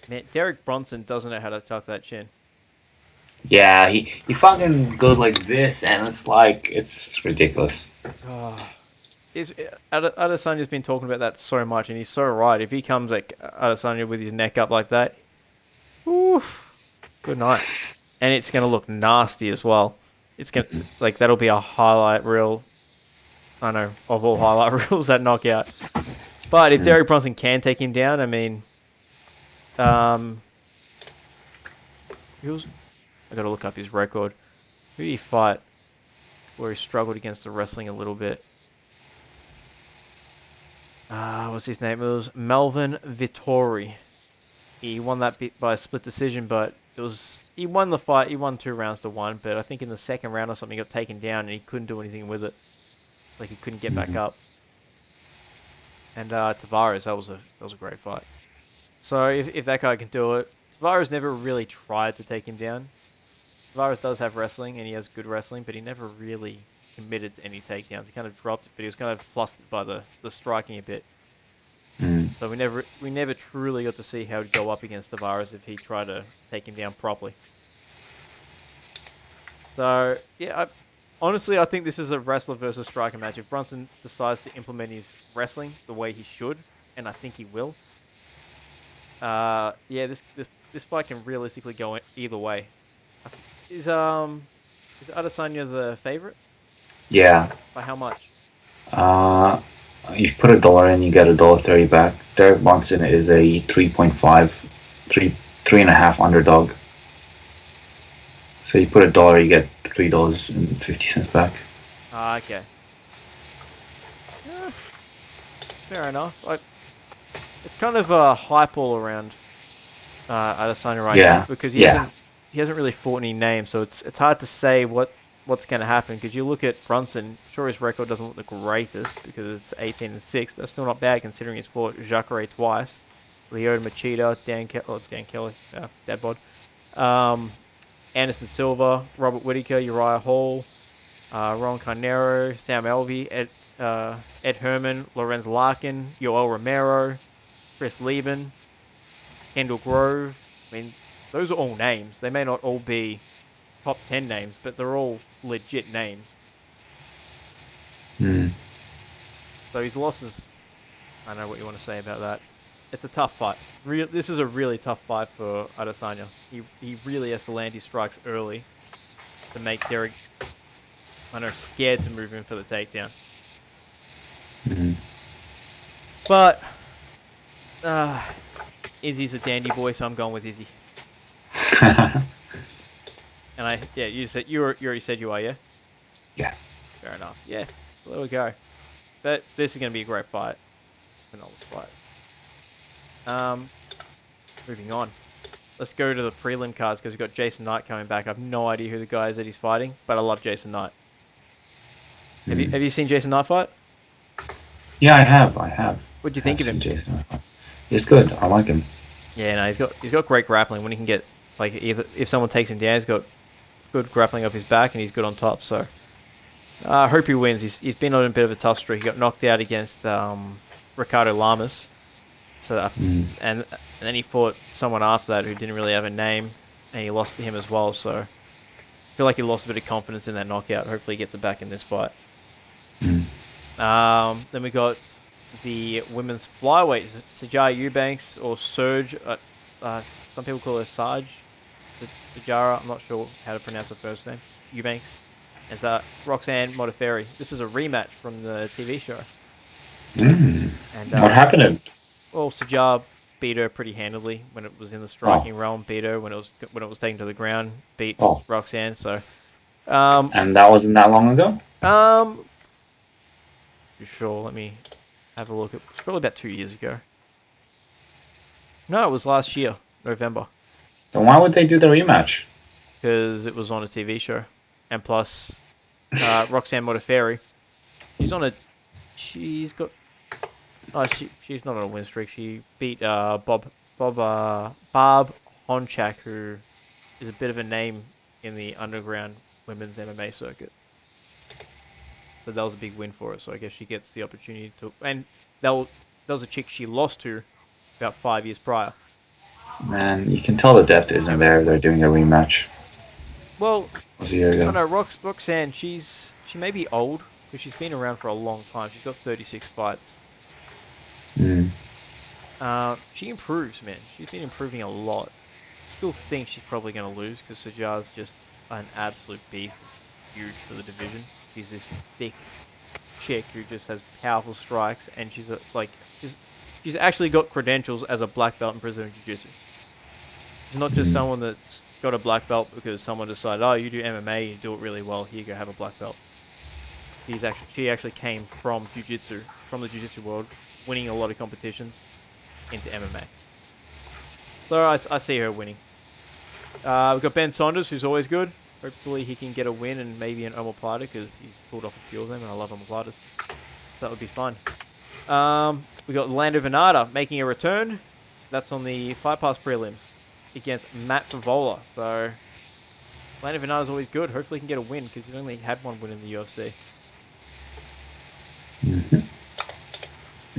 [SPEAKER 1] Man, Derrick Brunson doesn't know how to tuck that chin.
[SPEAKER 2] Yeah, he fucking goes like this, and it's ridiculous.
[SPEAKER 1] Oh. Adesanya's been talking about that so much, and he's so right. If he comes like Adesanya with his neck up like that, oof, good night. And it's going to look nasty as well. It's going to, like, that'll be a highlight reel. I know, of all highlight reels, that knockout. But if Derrick Brunson can take him down, I mean, I got to look up his record. Who did he fight where he struggled against the wrestling a little bit? What's his name? It was Melvin Vittori. He won that bit by a split decision, but he won the fight. He won 2 rounds to 1, but I think in the second round or something, he got taken down and he couldn't do anything with it. Like, he couldn't get back up. And Tavares, that was a great fight. So if that guy can do it, Tavares never really tried to take him down. Tavares does have wrestling and he has good wrestling, but he never really committed to any takedowns. He kind of dropped it, but he was kind of flustered by the striking a bit. So we never truly got to see how he'd go up against Tavares if he tried to take him down properly. So yeah, honestly, I think this is a wrestler versus striker match. If Brunson decides to implement his wrestling the way he should, and I think he will, yeah, this fight can realistically go either way. Is Adesanya the favorite?
[SPEAKER 2] Yeah.
[SPEAKER 1] By how much?
[SPEAKER 2] You put $1 in, you get $1.30 back. Derrick Brunson is a 3.5 underdog. So you put $1, you get $3.50 back.
[SPEAKER 1] Okay. Yeah, fair enough. It's kind of a hype all around Adesanya right now because he hasn't really fought any names, so it's hard to say what's going to happen because you look at Brunson. Sure, his record doesn't look the greatest because it's 18-6, but it's still not bad considering he's fought Jacare twice, Lyoto Machida, Dan Kelly, Dad Bod, Anderson Silva, Robert Whittaker, Uriah Hall, Ron Carnero, Sam Alvey, Ed Herman, Lorenz Larkin, Yoel Romero, Chris Lieben, Kendall Grove. I mean, those are all names. They may not all be top 10 names, but they're all legit names. So his losses, I don't know what you want to say about that. It's a tough fight. This is a really tough fight for Adesanya. He really has to land his strikes early to make Derrick, I know, scared to move in for the takedown. But Izzy's a dandy boy, so I'm going with Izzy. And you already said you are, yeah?
[SPEAKER 2] Yeah.
[SPEAKER 1] Fair enough. Yeah, well, there we go. But this is going to be a great fight. Phenomenal fight. Moving on. Let's go to the prelim cards because we've got Jason Knight coming back. I have no idea who the guy is that he's fighting, but I love Jason Knight. Have you seen Jason Knight fight?
[SPEAKER 2] Yeah, I have.
[SPEAKER 1] What do you think of him?
[SPEAKER 2] Jason. He's good. I like him.
[SPEAKER 1] Yeah, no, he's got great grappling. When he can get, like, either if someone takes him down, he's got good grappling off his back and he's good on top. So I hope he wins. He's been on a bit of a tough streak. He got knocked out against Ricardo Lamas. So and then he fought someone after that who didn't really have a name, and he lost to him as well. So I feel like he lost a bit of confidence in that knockout. Hopefully he gets it back in this fight. Then we got the women's flyweight, Sajara Eubanks or Serge. Some people call her Sarge. Sajara. I'm not sure how to pronounce her first name. Eubanks. It's Roxanne Modafferi. This is a rematch from the TV show.
[SPEAKER 2] And what happened?
[SPEAKER 1] Well, Sajara beat her pretty handily when it was in the striking realm. Beat her when it was taken to the ground. Beat Roxanne. So.
[SPEAKER 2] And that wasn't that long ago.
[SPEAKER 1] Sure. Let me have a look. It was probably about 2 years ago. No, it was last year, November.
[SPEAKER 2] Then why would they do the rematch?
[SPEAKER 1] Because it was on a TV show. And plus, Roxanne Modafferi, she's got, she's not on a win streak. She beat Barb Honchak, who is a bit of a name in the underground women's MMA circuit. So that was a big win for her. So I guess she gets the opportunity to, and that was a chick she lost to about 5 years prior.
[SPEAKER 2] Man, you can tell the depth isn't there if they're doing a rematch.
[SPEAKER 1] Well,
[SPEAKER 2] was a year ago.
[SPEAKER 1] I know Roxanne, she may be old, because she's been around for a long time. She's got 36 fights. She improves, man. She's been improving a lot. Still think she's probably going to lose, because Sajara's just an absolute beast. Huge for the division. She's this thick chick who just has powerful strikes, and she's actually got credentials as a black belt in Brazilian Jiu-Jitsu. She's not just someone that's got a black belt because someone decided, oh, you do MMA, you do it really well, here you go, have a black belt. She actually came from Jiu-Jitsu, from the Jiu-Jitsu world, winning a lot of competitions into MMA. So I see her winning. We've got Ben Saunders, who's always good. Hopefully he can get a win and maybe an omoplata, because he's pulled off a few of them and I love omoplatas. So that would be fun. We got Lando Venata making a return. That's on the Fight Pass prelims against Matt Favola. So Lando Venata's always good. Hopefully he can get a win, because he's only had one win in the UFC.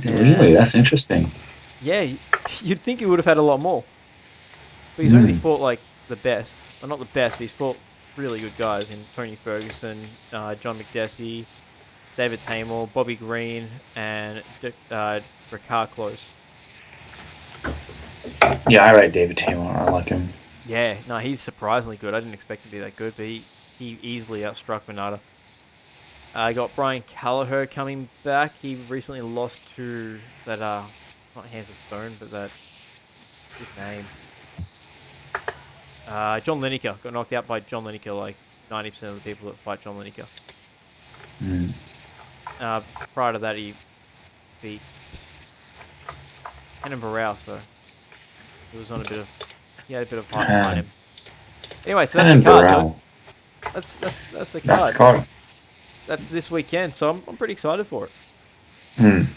[SPEAKER 2] Really? That's interesting.
[SPEAKER 1] Yeah, you'd think he would have had a lot more. But he's only fought like the best. Well, not the best, but he's fought really good guys in Tony Ferguson, John McDessie, David Tamor, Bobby Green, and Ricard Close.
[SPEAKER 2] Yeah, I rate David Tamor. I like him.
[SPEAKER 1] Yeah, no, he's surprisingly good. I didn't expect him to be that good, but he easily outstruck Venata. I got Brian Callagher coming back. He recently lost to that, not Hands of Stone, but that, his name. John Lineker. Got knocked out by John Lineker, like 90% of the people that fight John Lineker. Prior to that, he beat Kenan Barao, so he was on he had a bit of hype behind him. Anyway, so that's the card. That's the card.
[SPEAKER 2] That's the card.
[SPEAKER 1] That's this weekend, so I'm pretty excited for it.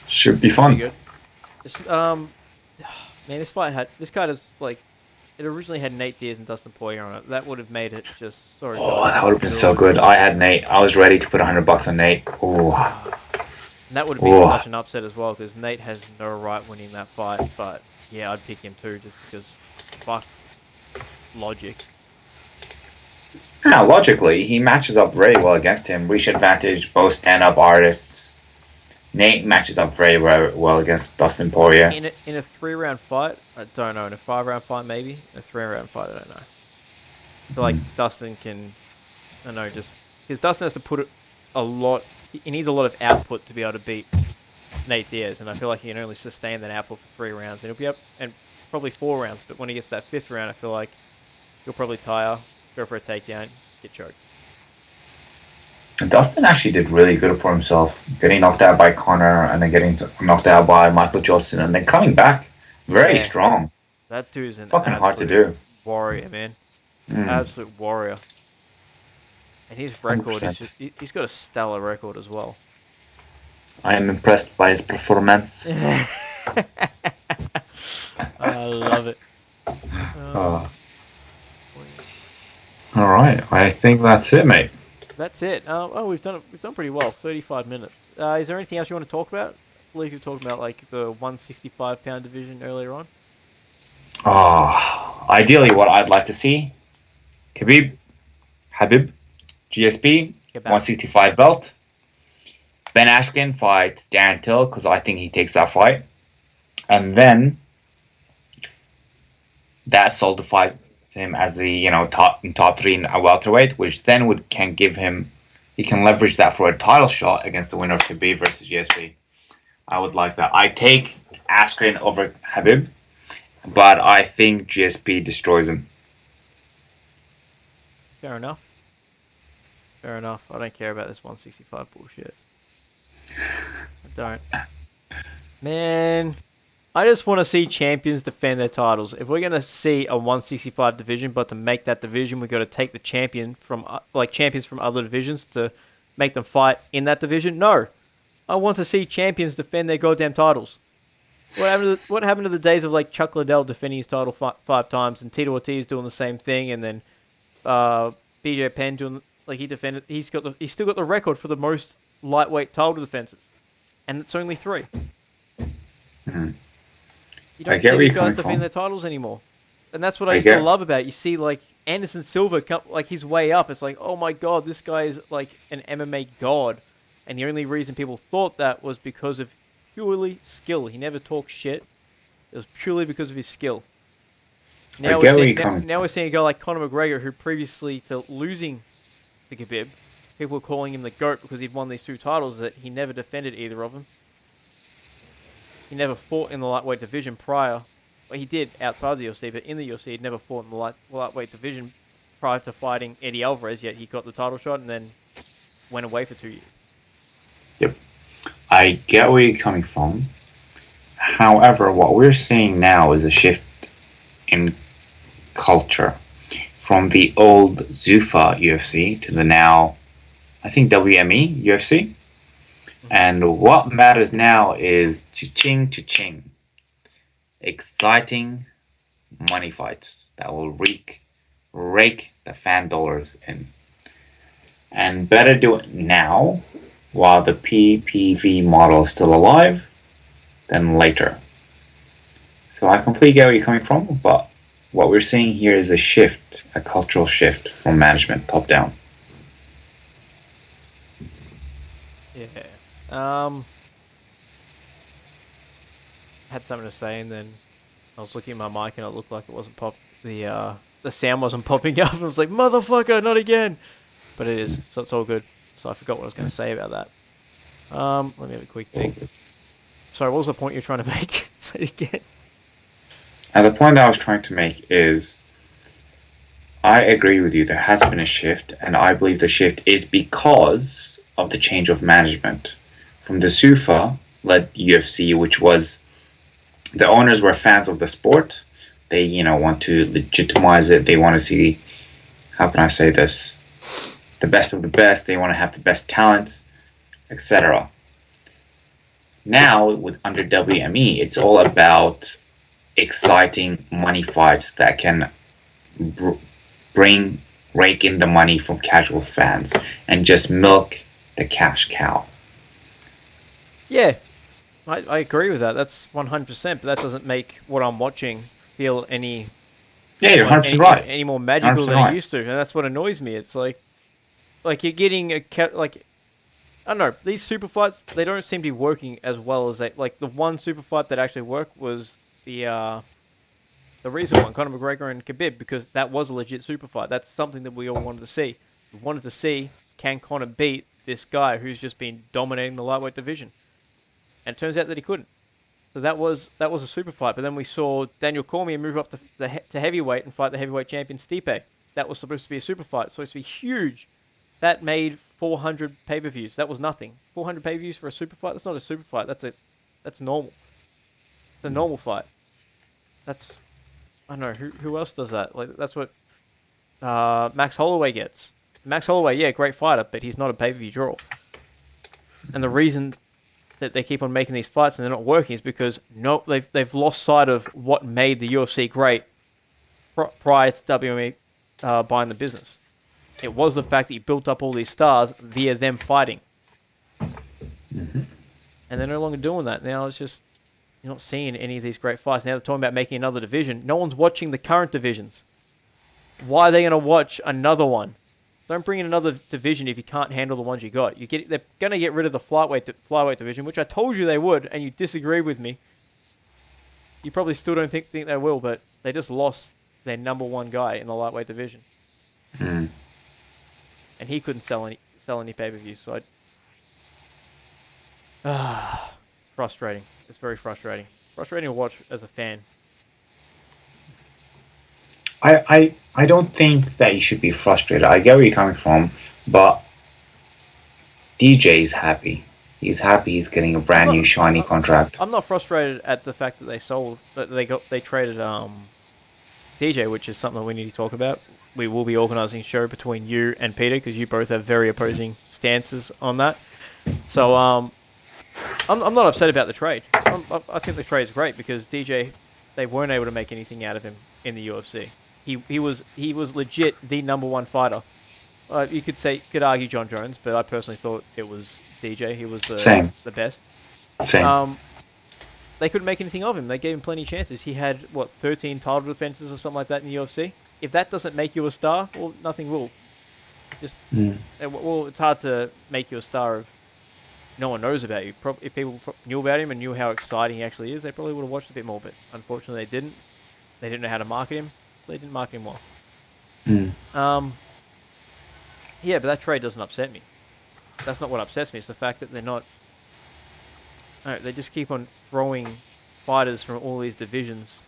[SPEAKER 2] Should be fun.
[SPEAKER 1] Pretty good. Man, this card is like, it originally had Nate Diaz and Dustin Poirier on it. That would have made it just so good.
[SPEAKER 2] Oh, that would have been so good. I had Nate. I was ready to put $100 on Nate. Oh.
[SPEAKER 1] And that would have been such an upset as well, because Nate has no right winning that fight. But yeah, I'd pick him too, just because fuck logic.
[SPEAKER 2] Yeah, logically, he matches up very well against him. Reach advantage, both stand-up artists. Nate matches up very well against Dustin Poirier.
[SPEAKER 1] In a 3-round fight, I don't know. In a 5-round fight, maybe. In a 3-round fight, I don't know. I feel like Dustin can, I don't know, just because Dustin has to put a lot. He needs a lot of output to be able to beat Nate Diaz, and I feel like he can only sustain that output for 3 rounds. And he'll be up, and probably 4 rounds. But when he gets to that 5th round, I feel like he'll probably tire, go for a takedown, get choked.
[SPEAKER 2] And Dustin actually did really good for himself, getting knocked out by Conor and then getting knocked out by Michael Johnson and then coming back very strong.
[SPEAKER 1] That dude's an
[SPEAKER 2] fucking hard to do.
[SPEAKER 1] Warrior, man. Absolute warrior. And his record is just, he's got a stellar record as well.
[SPEAKER 2] I am impressed by his performance.
[SPEAKER 1] I love it.
[SPEAKER 2] Alright, I think that's it, mate.
[SPEAKER 1] That's it. Oh, we've done pretty well. 35 minutes. Is there anything else you want to talk about? I believe you were talking about like the 165-pound division earlier on.
[SPEAKER 2] Ideally, what I'd like to see: Habib, GSP,
[SPEAKER 1] Get back.
[SPEAKER 2] 165 belt. Ben Askren fights Darren Till because I think he takes that fight, and then that solidifies him as the top three in a welterweight, which then he can leverage that for a title shot against the winner of Habib versus GSP. I would like that. I take Askren over Habib, but I think GSP destroys him.
[SPEAKER 1] Fair enough. Fair enough. I don't care about this 165 bullshit. I don't. Man, I just want to see champions defend their titles. If we're going to see a 165 division, but to make that division, we've got to take the champions from other divisions to make them fight in that division. No. I want to see champions defend their goddamn titles. What happened to the days of like Chuck Liddell defending his title 5 times and Tito Ortiz doing the same thing, and then BJ Penn doing he's still got the record for the most lightweight title defenses, and it's only 3.
[SPEAKER 2] Mm-hmm.
[SPEAKER 1] You don't see these guys defend their titles anymore, and that's what I used to love about it. You see like Anderson Silva come like he's way up. It's like, oh my god, this guy is like an MMA god, and the only reason people thought that was because of purely skill. He never talked shit. It was purely because of his skill. Now we're seeing a guy like Conor McGregor, who previously to losing to Khabib, people were calling him the GOAT because he'd won these 2 titles, that he never defended either of them. He never fought in the lightweight division prior. Well, he did outside the UFC, but in the UFC, he'd never fought in the lightweight division prior to fighting Eddie Alvarez, yet he got the title shot and then went away for 2 years.
[SPEAKER 2] Yep. I get where you're coming from. However, what we're seeing now is a shift in culture from the old Zuffa UFC to the now, I think, WME UFC. And what matters now is cha-ching, exciting money fights that will rake the fan dollars in. And better do it now while the PPV model is still alive than later. So I completely get where you're coming from, but what we're seeing here is a cultural shift from management top down.
[SPEAKER 1] Yeah. Had something to say, and then I was looking at my mic and it looked like it wasn't the sound wasn't popping up. I was like, motherfucker, not again. But it is, so it's all good. So I forgot what I was going to say about that. Let me have a quick think. Sorry, what was the point you're trying to make? Say it again.
[SPEAKER 2] And the point I was trying to make is, I agree with you, there has been a shift, and I believe the shift is because of the change of management. From the Zuffa-led UFC, which was, the owners were fans of the sport, they, want to legitimize it, they want to see, how can I say this, the best of the best, they want to have the best talents, etc. Now, under WME, it's all about exciting money fights that can rake in the money from casual fans and just milk the cash cow.
[SPEAKER 1] Yeah, I agree with that. That's 100%, but that doesn't make what I'm watching feel any...
[SPEAKER 2] Yeah, you're 100% right.
[SPEAKER 1] Any more magical than it used to, and that's what annoys me. It's like you're getting I don't know, these super fights, they don't seem to be working as well as they... Like, the one super fight that actually worked was the recent one, Conor McGregor and Khabib, because that was a legit super fight. That's something that we all wanted to see. We wanted to see, can Conor beat this guy who's just been dominating the lightweight division? And it turns out that he couldn't. So that was a super fight. But then we saw Daniel Cormier move up to heavyweight and fight the heavyweight champion Stipe. That was supposed to be a super fight, supposed to be huge. That made 400 pay-per-views. That was nothing. 400 pay-per-views for a super fight? That's not a super fight. That's normal. It's a normal fight. That's... I don't know, who else does that? Like, that's what Max Holloway gets. Max Holloway, yeah, great fighter, but he's not a pay-per-view draw. And the reason that they keep on making these fights and they're not working is because they've lost sight of what made the UFC great prior to WME buying the business. It was the fact that you built up all these stars via them fighting.
[SPEAKER 2] Mm-hmm.
[SPEAKER 1] And they're no longer doing that. Now it's just, you're not seeing any of these great fights. Now they're talking about making another division. No one's watching the current divisions. Why are they going to watch another one? Don't bring in another division if you can't handle the ones you got. They're going to get rid of the flyweight division, which I told you they would, and you disagreed with me. You probably still don't think they will, but they just lost their number one guy in the lightweight division.
[SPEAKER 2] Mm.
[SPEAKER 1] And he couldn't sell any pay-per-views, so it's frustrating. It's very frustrating. Frustrating to watch as a fan.
[SPEAKER 2] I don't think that you should be frustrated. I get where you're coming from, but DJ's happy. He's happy he's getting a brand new shiny contract.
[SPEAKER 1] I'm not frustrated at the fact that they traded DJ, which is something we need to talk about. We will be organising a show between you and Peter because you both have very opposing stances on that. So I'm not upset about the trade. I think the trade is great because DJ, they weren't able to make anything out of him in the UFC. He was legit the number one fighter. You could argue John Jones, but I personally thought it was DJ. He was the best.
[SPEAKER 2] Same.
[SPEAKER 1] They couldn't make anything of him. They gave him plenty of chances. He had 13 title defenses or something like that in the UFC. If that doesn't make you a star, well, nothing will. Well, it's hard to make you a star if no one knows about you. If people knew about him and knew how exciting he actually is, they probably would have watched a bit more. But unfortunately, they didn't. They didn't know how to market him. They didn't market him well. Yeah, but that trade doesn't upset me. That's not what upsets me. It's the fact that they're not. They just keep on throwing fighters from all these divisions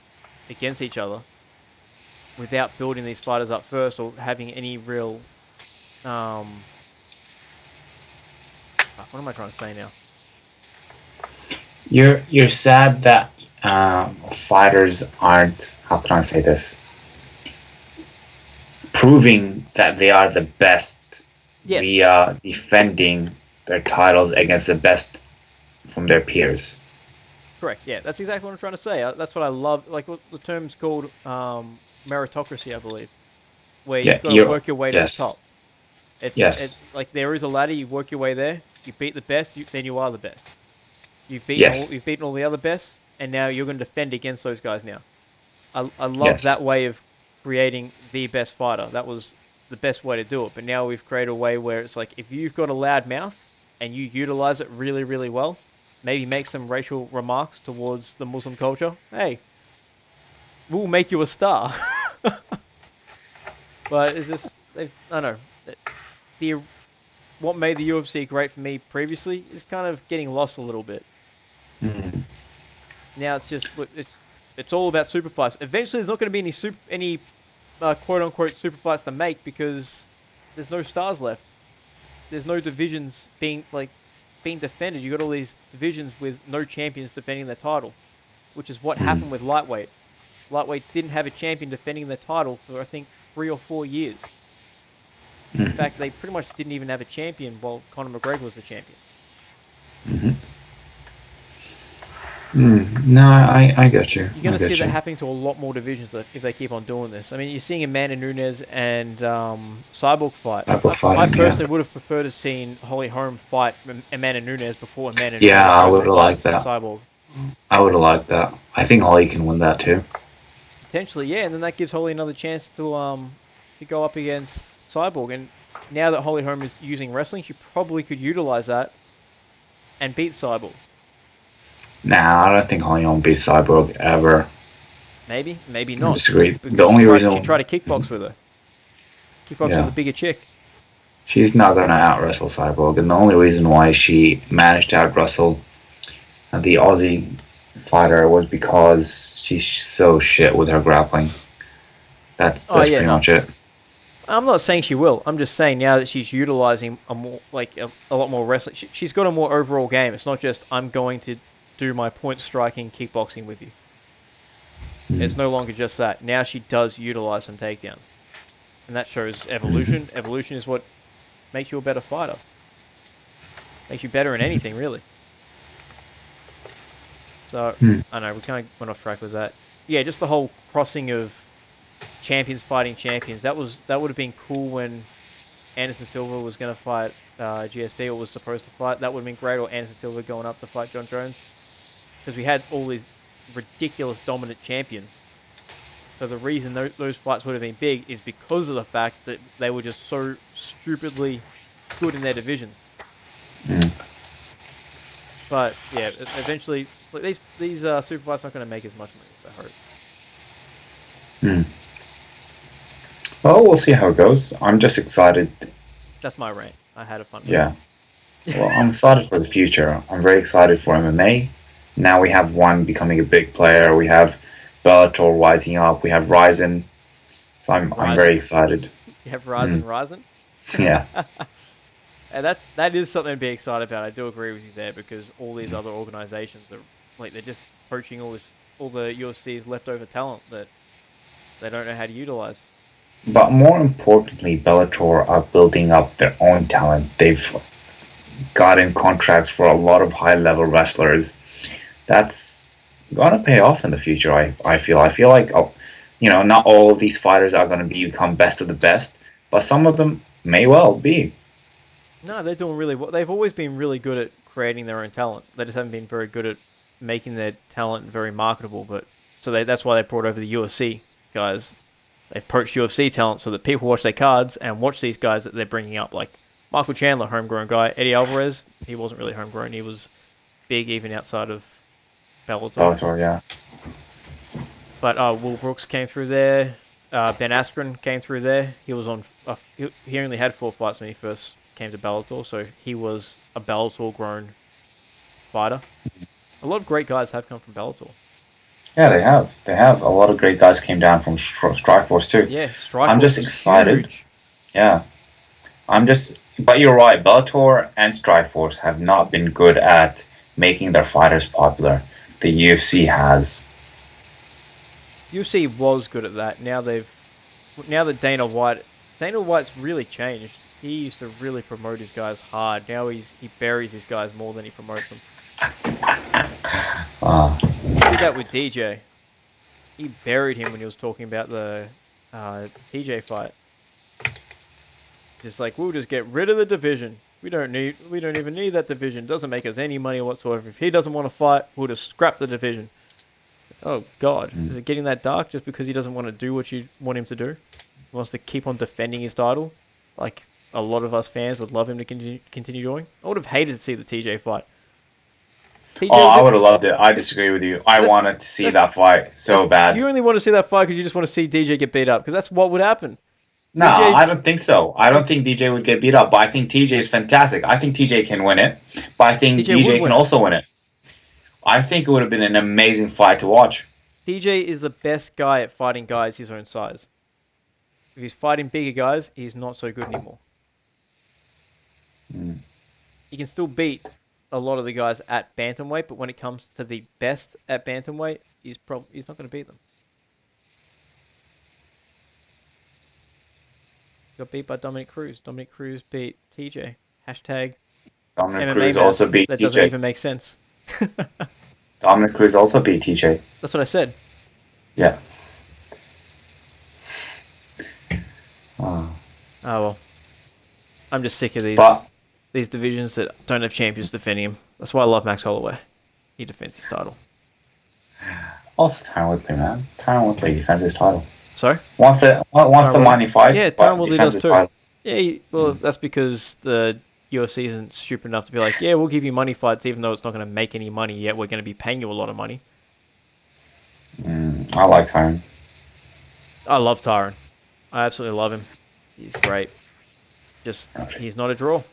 [SPEAKER 1] against each other without building these fighters up first or having any real. What am I trying to say now?
[SPEAKER 2] You're sad that fighters aren't. How can I say this? Proving that they are the best via defending their titles against the best from their peers.
[SPEAKER 1] Correct. Yeah, that's exactly what I'm trying to say. That's what I love. Like the term's called meritocracy, I believe, where you've got to work your way to the top. It's like there is a ladder. You work your way there. You beat the best. Then you are the best. You've beaten all the other best, and now you're going to defend against those guys. Now, I love that way of creating the best fighter. That was the best way to do it. But now we've created a way where it's like if you've got a loud mouth and you utilize it really, really well, maybe make some racial remarks towards the Muslim culture, hey, we'll make you a star. But it's just, I don't know. What made the UFC great for me previously is kind of getting lost a little bit.
[SPEAKER 2] Mm-hmm.
[SPEAKER 1] Now it's all about super fights. Eventually, there's not going to be any quote-unquote super fights to make because there's no stars left. There's no divisions being defended. You got all these divisions with no champions defending their title, which is what happened with lightweight. Lightweight didn't have a champion defending their title for I think 3 or 4 years. In fact, they pretty much didn't even have a champion while Conor McGregor was the champion.
[SPEAKER 2] No, I got you.
[SPEAKER 1] You're going to see that happening to a lot more divisions if they keep on doing this. I mean, you're seeing Amanda Nunes and Cyborg fight. I personally would have preferred to have seen Holly Holm fight Amanda Nunes before Amanda Nunes.
[SPEAKER 2] Yeah, I would have liked that.
[SPEAKER 1] Cyborg.
[SPEAKER 2] I would have liked that. I think Holly can win that too.
[SPEAKER 1] Potentially, yeah, and then that gives Holly another chance to go up against Cyborg. And now that Holly Holm is using wrestling, she probably could utilize that and beat Cyborg.
[SPEAKER 2] Nah, I don't think Holly Holm beats Cyborg ever.
[SPEAKER 1] Maybe not.
[SPEAKER 2] I disagree.
[SPEAKER 1] Because
[SPEAKER 2] the only reason
[SPEAKER 1] she tried to kickbox with her. Kickbox with a bigger chick.
[SPEAKER 2] She's not gonna out-wrestle Cyborg, and the only reason why she managed to out-wrestle the Aussie fighter was because she's so shit with her grappling. That's pretty much it.
[SPEAKER 1] I'm not saying she will. I'm just saying now that she's utilizing a lot more wrestling. She's got a more overall game. It's not just I'm going to do my point striking kickboxing with you. It's no longer just that. Now she does utilize some takedowns. And that shows evolution. Evolution is what makes you a better fighter. Makes you better in anything, really. So, I know, we kind of went off track with that. Yeah, just the whole crossing of champions fighting champions. That would have been cool when Anderson Silva was going to fight GSP or was supposed to fight. That would have been great. Or Anderson Silva going up to fight John Jones. Because we had all these ridiculous dominant champions. So the reason those fights would have been big is because of the fact that they were just so stupidly good in their divisions.
[SPEAKER 2] Mm.
[SPEAKER 1] But yeah, eventually, like, these super fights aren't going to make as much money as I hope.
[SPEAKER 2] Hmm. Well, we'll see how it goes. I'm just excited.
[SPEAKER 1] That's my rant. I had a fun.
[SPEAKER 2] Yeah. Well, I'm excited for the future. I'm very excited for MMA. Now we have one becoming a big player. We have Bellator rising up. We have Ryzen. So I'm very excited.
[SPEAKER 1] You have Ryzen.
[SPEAKER 2] Yeah.
[SPEAKER 1] And that is something to be excited about. I do agree with you there because all these other organizations are like they're just poaching all the UFC's leftover talent that they don't know how to utilize.
[SPEAKER 2] But more importantly, Bellator are building up their own talent. They've gotten contracts for a lot of high-level wrestlers. That's gonna pay off in the future. I feel like not all of these fighters are gonna become best of the best, but some of them may well be.
[SPEAKER 1] No, they're doing really well. They've always been really good at creating their own talent. They just haven't been very good at making their talent very marketable. But that's why they brought over the UFC guys. They've poached UFC talent so that people watch their cards and watch these guys that they're bringing up. Like Michael Chandler, homegrown guy. Eddie Alvarez, he wasn't really homegrown. He was big even outside of Bellator.
[SPEAKER 2] Bellator, yeah.
[SPEAKER 1] But Will Brooks came through there. Ben Askren came through there. He was on. He only had 4 fights when he first came to Bellator, so he was a Bellator-grown fighter. A lot of great guys have come from Bellator.
[SPEAKER 2] Yeah, they have. They have. A lot of great guys came down from Strikeforce too.
[SPEAKER 1] Yeah, Strikeforce.
[SPEAKER 2] I'm just excited.
[SPEAKER 1] Huge.
[SPEAKER 2] Yeah. But you're right. Bellator and Strikeforce have not been good at making their fighters popular. The UFC has.
[SPEAKER 1] UFC was good at that. Now that Dana White's really changed. He used to really promote his guys hard. Now he buries his guys more than he promotes them. He did that with DJ. He buried him when he was talking about the TJ fight. Just like, we'll just get rid of the division. We don't even need that division. It doesn't make us any money whatsoever. If he doesn't want to fight, we'll just scrap the division. Oh God, is it getting that dark just because he doesn't want to do what you want him to do? He wants to keep on defending his title, like a lot of us fans would love him to continue doing. I would have hated to see the TJ fight.
[SPEAKER 2] I would have loved it. I disagree with you. I wanted to see that fight so bad.
[SPEAKER 1] You only want to see that fight because you just want to see DJ get beat up, because that's what would happen.
[SPEAKER 2] No, I don't think so. I don't think DJ would get beat up, but I think TJ is fantastic. I think TJ can win it, but I think DJ can also win it. I think it would have been an amazing fight to watch.
[SPEAKER 1] DJ is the best guy at fighting guys his own size. If he's fighting bigger guys, he's not so good anymore. He can still beat a lot of the guys at bantamweight, but when it comes to the best at bantamweight, he's not going to beat them. Got beat by Dominic Cruz. Dominic Cruz beat TJ. Hashtag
[SPEAKER 2] Dominic
[SPEAKER 1] MMA
[SPEAKER 2] Cruz
[SPEAKER 1] man.
[SPEAKER 2] also beat
[SPEAKER 1] that
[SPEAKER 2] TJ.
[SPEAKER 1] Doesn't even make sense.
[SPEAKER 2] Dominic Cruz also beat TJ.
[SPEAKER 1] That's what I said.
[SPEAKER 2] Yeah.
[SPEAKER 1] Oh well. I'm just sick of these divisions that don't have champions defending him. That's why I love Max Holloway. He defends his title.
[SPEAKER 2] Also, Tyron Woodley, man. Tyron Woodley defends his title.
[SPEAKER 1] Sorry?
[SPEAKER 2] Once the money fights,
[SPEAKER 1] yeah, Tyron Woodley does too.
[SPEAKER 2] Title.
[SPEAKER 1] Yeah, that's because the UFC isn't stupid enough to be like, yeah, we'll give you money fights even though it's not going to make any money yet. We're going to be paying you a lot of money.
[SPEAKER 2] I like Tyron.
[SPEAKER 1] I love Tyron. I absolutely love him. He's great. Just, he's not a draw.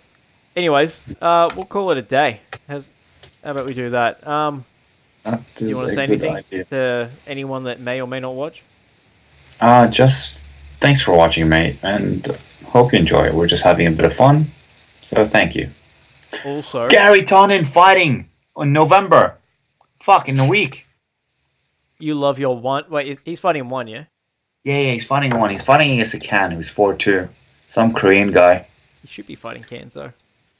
[SPEAKER 1] Anyways, we'll call it a day. How about we do that? Do you want to say anything to anyone that may or may not watch?
[SPEAKER 2] Just thanks for watching, mate, and hope you enjoy it. We're just having a bit of fun, so thank you.
[SPEAKER 1] Also,
[SPEAKER 2] Gary Tonin fighting in November. Fuck, in a week.
[SPEAKER 1] You love your one. Wait, he's fighting in one, yeah?
[SPEAKER 2] Yeah, he's fighting one. He's fighting against a Can who's 4-2. Some Korean guy.
[SPEAKER 1] He should be fighting Cans, though.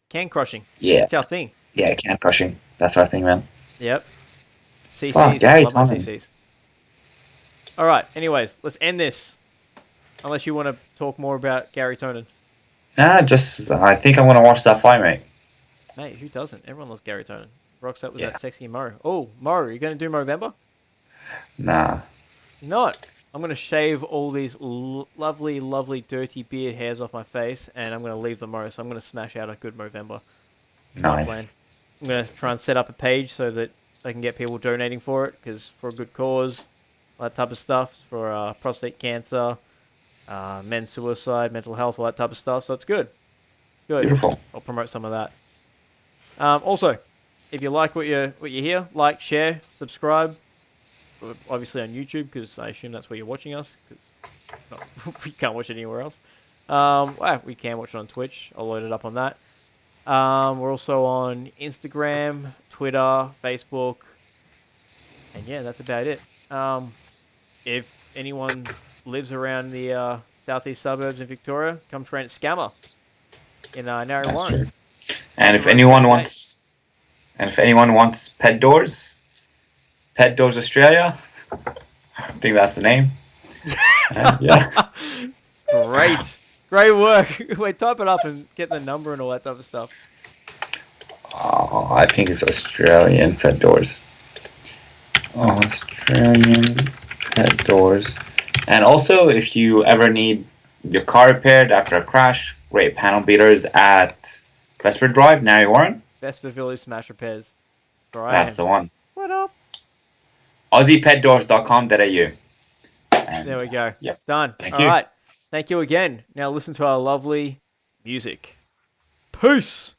[SPEAKER 1] Can crushing.
[SPEAKER 2] Yeah.
[SPEAKER 1] That's our thing.
[SPEAKER 2] Yeah, Can crushing. That's our thing, man.
[SPEAKER 1] Yep. CCs.
[SPEAKER 2] Oh, Gary
[SPEAKER 1] love my
[SPEAKER 2] Tonin.
[SPEAKER 1] CCs. Alright, anyways, let's end this. Unless you want to talk more about Gary Tonin.
[SPEAKER 2] Just I think I want to watch that fight, mate.
[SPEAKER 1] Mate, who doesn't? Everyone loves Gary Tonin. Rocks up with
[SPEAKER 2] Yeah.
[SPEAKER 1] that sexy Mo. Oh, Mo, you going to do Movember?
[SPEAKER 2] Nah.
[SPEAKER 1] You're not. I'm going to shave all these lovely, lovely, dirty beard hairs off my face, and I'm going to leave the Mo, so I'm going to smash out a good Movember. That's my plan.
[SPEAKER 2] Nice.
[SPEAKER 1] I'm going to try and set up a page so that I can get people donating for it, because for a good cause, all that type of stuff, for prostate cancer, men's suicide, mental health, all that type of stuff, so it's good. Good.
[SPEAKER 2] Beautiful.
[SPEAKER 1] I'll promote some of that. Also, if you like what you hear, like, share, subscribe. Obviously on YouTube, because I assume that's where you're watching us, because we can't watch it anywhere else. Well, we can watch it on Twitch. I'll load it up on that. We're also on Instagram, Twitter, Facebook, and yeah, that's about it. If anyone lives around the southeast suburbs in Victoria, come train at Scammer in Narre Warren.
[SPEAKER 2] And if anyone wants Pet Doors Australia, I think that's the name. Yeah.
[SPEAKER 1] Great work. Wait, type it up and get the number and all that type of stuff.
[SPEAKER 2] Oh, I think it's Australian Pet Doors. Australian Pet Doors. And also, if you ever need your car repaired after a crash, great panel beaters at Vesper Drive, Narre Warren.
[SPEAKER 1] Vesper Village Smash Repairs.
[SPEAKER 2] That's the one.
[SPEAKER 1] What up?
[SPEAKER 2] AussiePetDoors.com.au.
[SPEAKER 1] There we go.
[SPEAKER 2] Yep.
[SPEAKER 1] Done.
[SPEAKER 2] Thank you.
[SPEAKER 1] All right. Thank you again. Now listen to our lovely music. Peace.